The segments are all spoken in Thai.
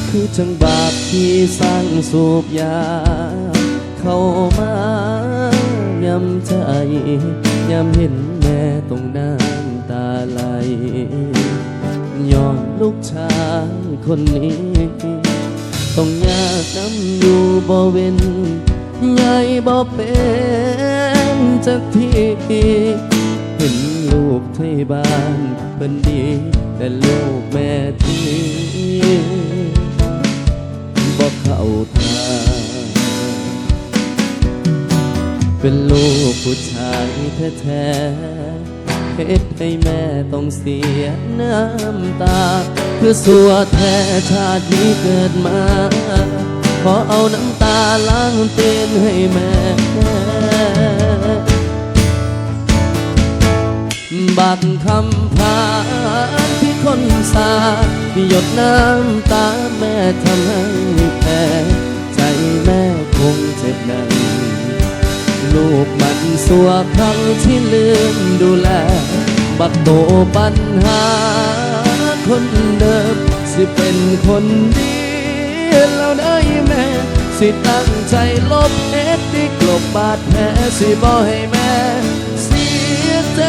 คือจังบาปที่สร้างสูบยาเข้ามายำใจยำเห็นแม่ต้องน้ำตาไหลย้อนลูกชายคนนี้ต้องยากน้ำอยู่บ่เว้นใหญ่บ่เป็นจักทีเห็นลูกที่บ้านเป็นดีแต่ลูกแม่ที่บ่เข้าทางเป็นลูกผู้ชายแท้ๆเหตุให้แม่ต้องเสียน้ำตาเพื่อสัวแท้ชาตินี้เกิดมาขอเอาน้ำตาล้างเตียนให้แม่บักคำพานที่คนสาหยดน้ำตาแม่ทำให้แพ้ใจแม่คงเจ็บหนักลูกมันสัวครั้งที่ลืมดูแลบักโตปัญหาคนเดิมสิเป็นคนดีแล้วได้แม่สิตั้งใจลบเหตุที่กลบบาดแผลสิบ่ให้แม่เสียใจ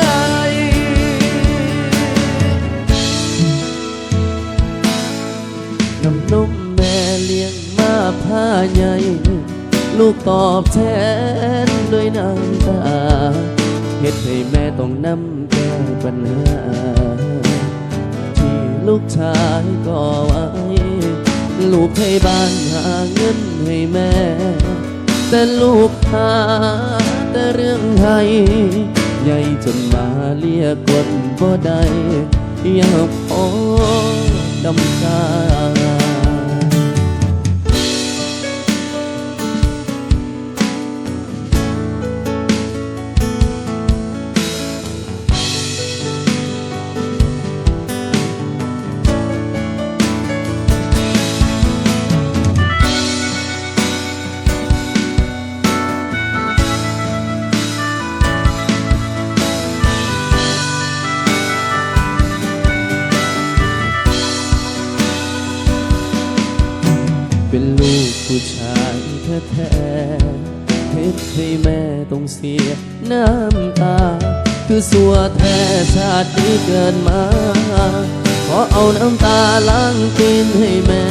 น้ำนมแม่เลี้ยงมาผ้าใหญ่ลูกตอบแทนด้วยน้ำตาเหตุให้แม่ต้องนำแก้ปัญหาที่ลูกชายก่อไว้ลูกให้บ้านหาเงินให้แม่แต่ลูกหาแต่เรื่องให้ใหญ่จนมาเรียกกดบ่ได้อยากพอดำตาเป็นลูกผู้ชายแท้ๆเหตุให้แม่ต้องเสียน้ำตาคือสัวแท้ชาตินี้เกิดมาขอเอาน้ำตาล้างตีนให้แม่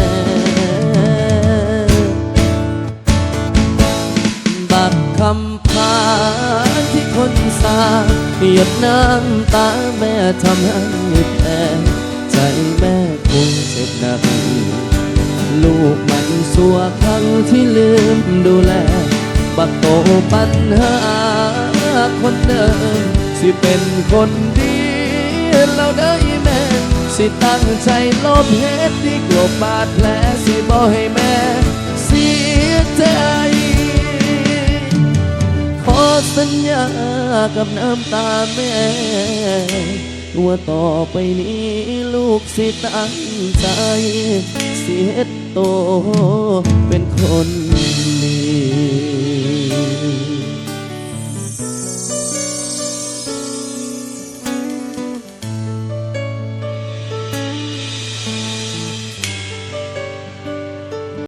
บักคำพานที่คนสาหยดน้ำตาแม่ทำให้แพ้ใจแม่คงเจ็บหนักลูกมันสัวครั้งที่ลืมดูแลบักโตปัญหาคนเดิมสิเป็นคนดีแล้วได้แม่สิตั้งใจลบเหตุที่กลบบาดแผลสิบ่ให้แม่เสียใจขอสัญญากับน้ำตาแม่ว่าต่อไปนี้ลูกสิตั้งใจเสียโตเป็นคนดี